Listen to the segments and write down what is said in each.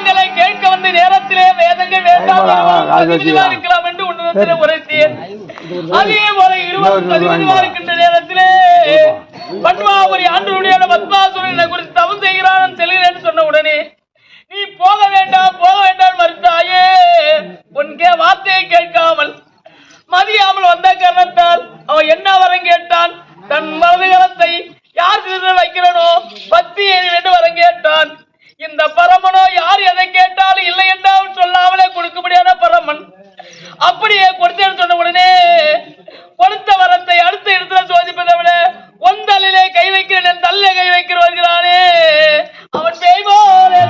வேதங்களை கேட்க வந்த நேரத்திலே வேதங்கள் வேண்டாம் இருக்கலாம் என்று உன்னிடத்திலே உரைத்தேன். அதே போல 20 இருக்கின்ற நேரத்திலே பத்மாவதி ஆண்டனுடைய பத்மாசுரனை குறித்து தவம் செய்கிறான் செல்கிறேன் சொன்ன உடனே நீ போக வேண்டாம் மறுத்தாயே. உன்கே வார்த்தையை கேட்காமல் மதியாமல் வந்த காரணத்தால் அவன் என்ன வரம் கேட்டான்? தன் மனதுகரத்தை யார் சிறு வைக்கிறனோ பத்தி என்று வரம் கேட்டான். இந்த பரமனோ யார் எதை கேட்டாலும் இல்லை என்றால் சொல்லாமலே கொடுக்கும்படியான பரமன் அப்படியே கொடுத்தேன்னு சொன்ன உடனே கொடுத்த வரத்தை அடுத்த இடத்துல சோதிப்பதை விட ஒந்தலிலே கை வைக்கிறேன் என் தல்ல கை வைக்கிற வருகிறானே அவன் பெய்வோரே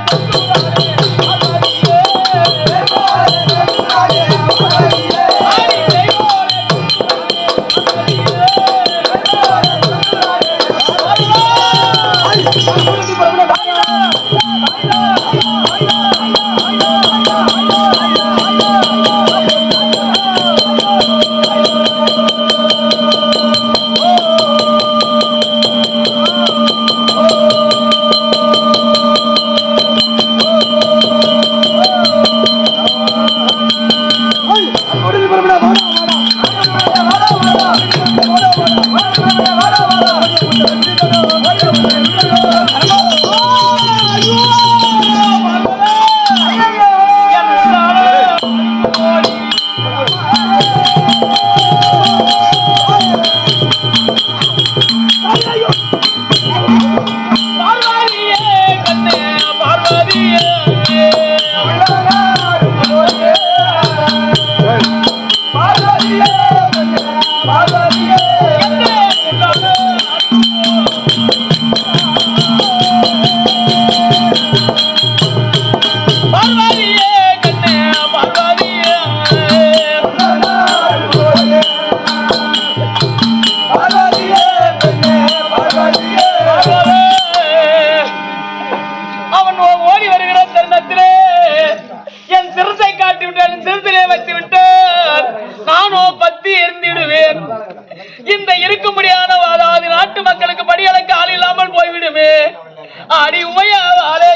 இந்த இருக்கும்படியான வாதாதி நாட்டு மக்களுக்கு படியளக்க ஆள் இல்லாமல் போய்விடுமே. அடி உமையாவாலே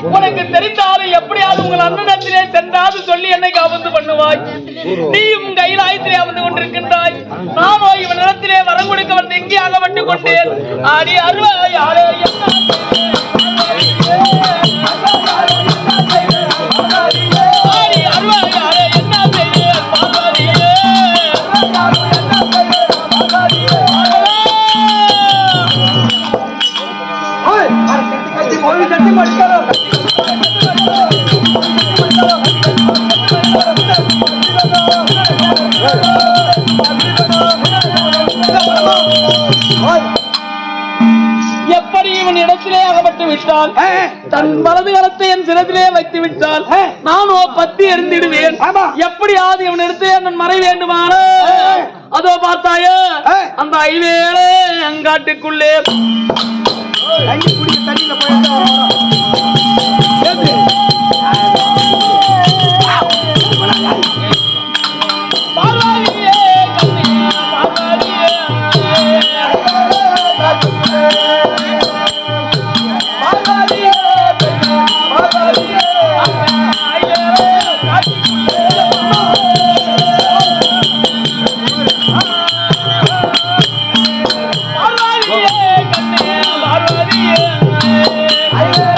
உனக்கு தெரிந்தாலும் எப்படியாவது உங்கள் அண்ணனத்திலே சென்றாது சொல்லி என்னை காவந்து பண்ணுவாய். நீயும் கைலாயத்திலே வந்து கொண்டிருக்கின்றாய். நானோ இவன் இடத்திலே வரம் கொடுக்க வந்து எங்கே அகப்பட்டு கொண்டேன். அடி அருவா யாரே எப்படி இவன் இடத்திலே அகப்பட்டு விட்டால் தன் வலது கரத்தை என் சிரத்திலே வைத்து விட்டால் நானோ பத்தி எரிந்திடுவேன். எப்படியாவது இவன் இடத்திலே நான் மறை வேண்டுமான அதோ பார்த்தாயோ அந்த ஐவேளை அங்காட்டுக்குள்ளே I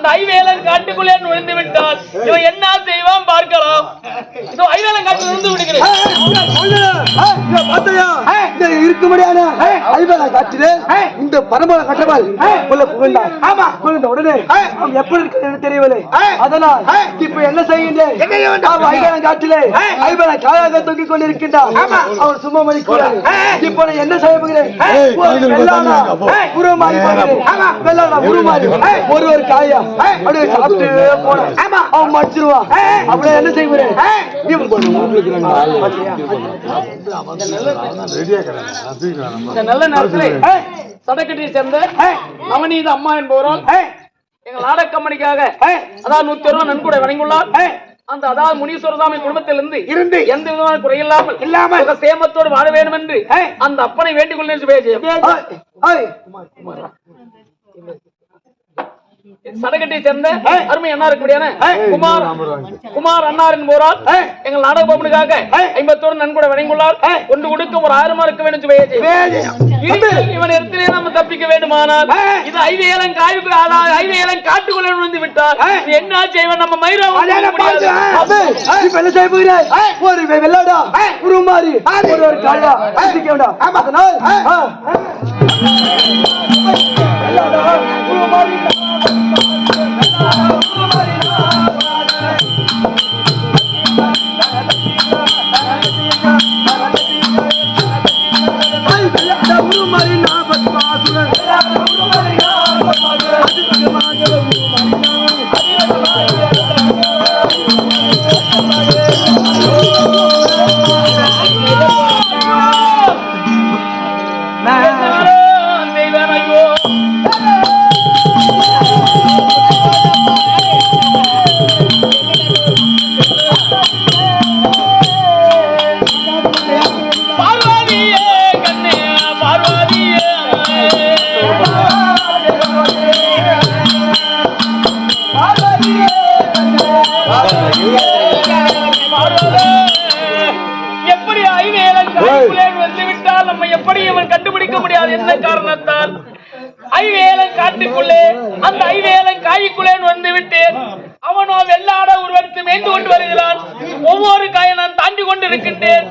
அந்த ஐவேலன் காட்டுக்குள்ளே நுழைந்து விட்டால் இவன் என்ன செய்வான் பார்க்கலாம். இதோ ஐவேலன் காட்டு நுழைந்து விடுகிறேன். இருக்க முடியாத ஐவேலன் காட்டிலே இந்த பரம்பரை கட்டவால் புகழ்ந்தான். ஆமா, புகழ்ந்த உடனே அவன் எப்படி இருக்கிறது தெரியவில்லை. அதனால் இப்ப என்ன செய்கின்றேன்? ஐவேலன் காட்டிலே ஐவேலன் காயாக தொங்கிக் கொண்டிருக்கின்றான். அவன் சும்மா மதிக்கூடாது. இப்ப நான் என்ன செய்ய போகிறேன்? உருமாறி உருமாறி ஒரு காயா அப்படியே சாப்பிட்டு போன அவன் மடிச்சிருவான். அப்படியே என்ன செய்கிறேன்? நல்ல நேரத்திலே சடக்கட்டியை சேர்ந்த அவனீது அம்மா என்பவரும் எங்கள் நாடகம்பெனிக்காக அதாவது 100 நன்கொடை வழங்கியுள்ளார். அந்த அதாவது முனீஸ்வர சாமி குடும்பத்திலிருந்து இருந்து எந்த விதமான குறை இல்லாமல் சேமத்தோடு வாழ வேண்டும் என்று அந்த அப்பனை வேண்டிக் கொள்ள சடகட்டை சேர்ந்த அருமை அண்ணா இருக்கக்கூடியான குமார் அண்ணார் என்பவரால் எங்கள் நாடக பவனுக்காக 51 நன்கொடை வழங்கியுள்ளார். ஒன்று கொடுக்கும் ஒரு 1000 இருக்க வேண்டும். இவன் இடத்திலே நம்ம தப்பிக்க வேண்டுமானால் இது ஐவேலன் காட்டுக்குள்ளே நுழைந்து விட்டார். என்ன செய்வன்? நம்ம மயிரா ஒரு வெள்ளாடா உருமாறி ஒரு காயா அதனால் எப்படி ஐவேலன் காட்டுக்குள்ளே வந்துவிட்டால் நம்ம எப்படி இவன் கண்டுபிடிக்க முடியாது? என்ன காரணத்தால்? ஐவேலன் காட்டுக்குள்ளே அந்த ஐவேலன் காய்க்குள்ளே வந்து விட்டேன். அவனோ வெள்ளாட ஒருவருக்கு மேய்ந்து கொண்டு வருகிறான். ஒவ்வொரு காயை நான் தாண்டி கொண்டு இருக்கின்றேன்.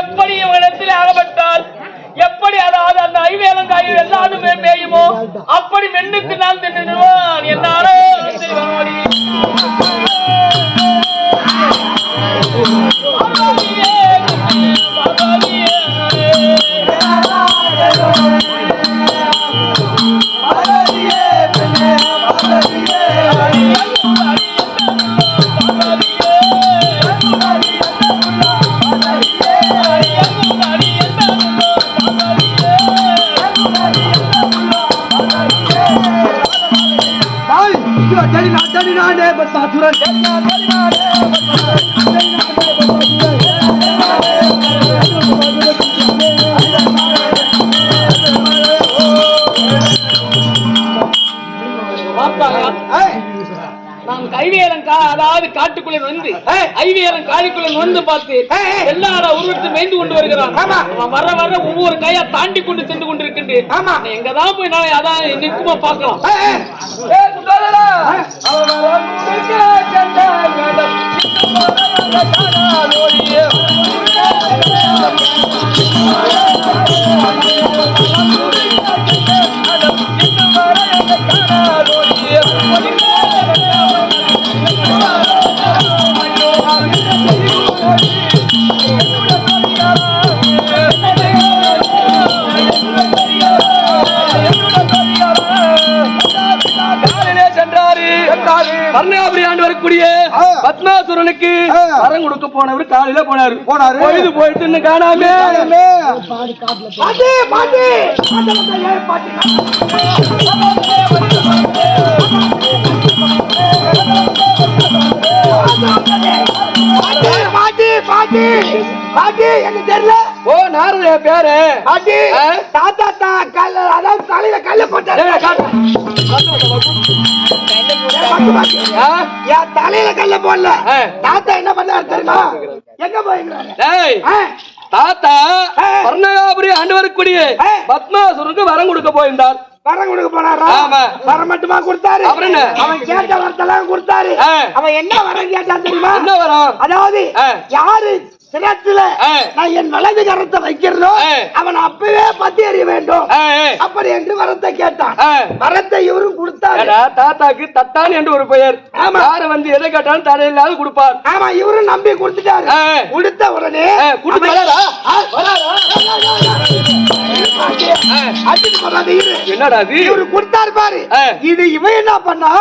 எப்படி இவனிடத்தில் அகப்பட்டால் எப்படி அதாவது அந்த ஐவேலன் காயை வெள்ளாடு மேயுமோ அப்படி மென்னுக்கு நான் தின்னுவான். என்னால நான் ஐவேலன் அதாவது காட்டுக்குள்ளே வந்து ஐவேலன் காலிக்குள்ளே வந்து பார்த்து எல்லார உருவத்தை மேய்ந்து கொண்டு வருகிறான். வர வர ஒவ்வொரு கையா தாண்டி கொண்டு சென்று கொண்டிருக்கின்றேன். எங்கதான் போய் நான் அதான் நிற்குமா பார்க்கலாம். வரக்கூடிய பத்மாசுரனுக்கு வரம் கொடுக்க போனவர் காலையில போனாரு. பொழுது போயிட்டு காணாமே என்ன தெரியல. ஓ நாரத பேரு பாட்டி தாத்தா கல்ல அதாவது தலையில கல்ல போட்டாரு. தலையில கல்ல போடல. தாத்தா என்ன பண்ணாரு தெரியுமா? எங்க போயிருக்காரு? தாத்தா பர்ணகாபுரி ஆண்டு வரக்கூடிய பத்மாசுரனுக்கு வரம் கொடுக்க போயிருந்தார். வரம் கொடுக்க போனாரா? வரம் மட்டுமா கொடுத்தாரு? அவன் கேட்ட வரத்தெல்லாம் கொடுத்தாரு. அவன் என்ன வரம் கேட்டான் தெரியுமா? என்ன வரம்? அதாவது யாரு சிரத்துல நான் என் வலது கரத்தை வைக்கிறதோ அவன் அப்பவே பத்தி அறிய வேண்டும் அப்படி என்று வரத்தை கேட்டான். வரத்தை இவரும் கொடுத்தாரு. தாத்தாக்கு தத்தான் என்று ஒரு பெயர். யாரு வந்து எதை கேட்டாலும் தடையில்லாத கொடுப்பார். ஆமா, இவரும் நம்பி கொடுத்துட்டாரு. கொடுத்த உடனே என்னடா இவரு கொடுத்தாரு பாரு. இது இவன் என்ன பண்ணா,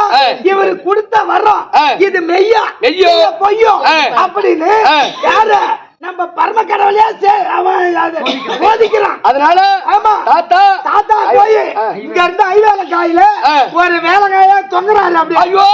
இவரு கொடுத்த வர்றோம் இது மெய்யா பொய்யோ அப்படின்னு யாரு நம்ம பரம கடவுளையா சோதிக்கிறான். அதனால ஆமா தாத்தா போய் இங்க இருந்து ஐவேல காயில ஒரு வேலைக்காயா தொங்குறாரு. அப்படி ஐயோ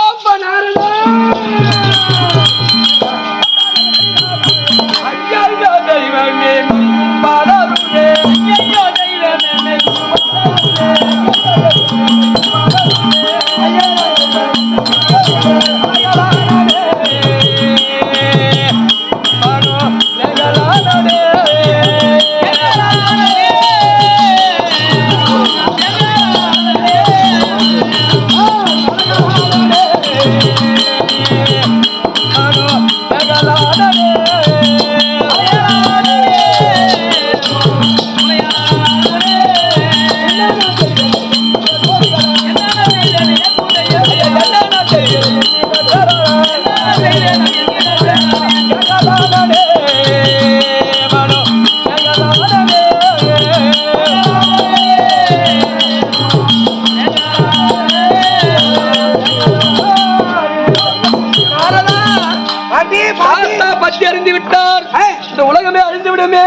பத்தி அறிந்து விட்டார். இந்த உலகமே அழிந்து விடுமே.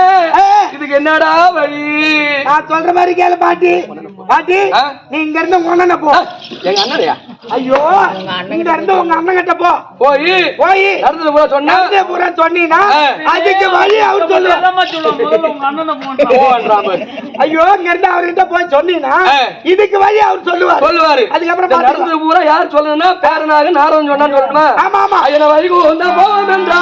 இதுக்கு என்னடா வழி? நான் சொல்ற மாதிரி கேளு பாட்டி. பாட்டி நீ இங்க இருந்து உங்க அண்ணனை போ. எங்க அண்ணனையா? ஐயோ இங்க இருந்து உங்க அண்ணன் கிட்ட போ. போய் நடந்தது பூரா சொன்னா சொன்னீங்கன்னா அதுக்கு வழி அவர் சொல்லுவார். ஐயோ இங்க இருந்து அவர்கிட்ட போய் சொன்னீங்கன்னா இதுக்கு வழி அவர் சொல்லுவாரு. அதுக்கப்புறம் நடந்தது பூரா யார் சொல்லுதுன்னா பேரனாக நாரதன் சொன்னான்னு சொல்லணுமா? ஆமா ஆமா. என்ன வழிக்கு வந்தா போவோம் என்றா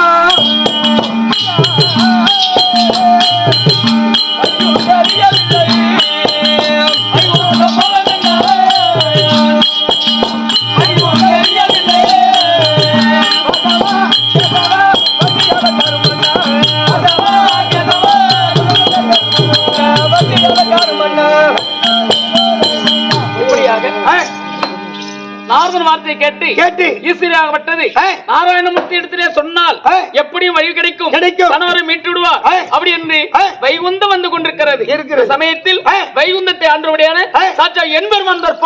நாரதன் வார்த்தையை கேட்டு ஈஸ்வரியாகப்பட்டது நாராயணமூர்த்தி இடத்திலே சொன்னால் எப்படியும் வழி கிடைக்கும், கணவரை மீட்டுடுவார் அப்படி என்று வைகுந்தம் வந்து கொண்டிருக்கிறது. சமயத்தில் வைகுந்தத்தை ஆண்டவருடையான சாட்சா என்பர் வந்தார்.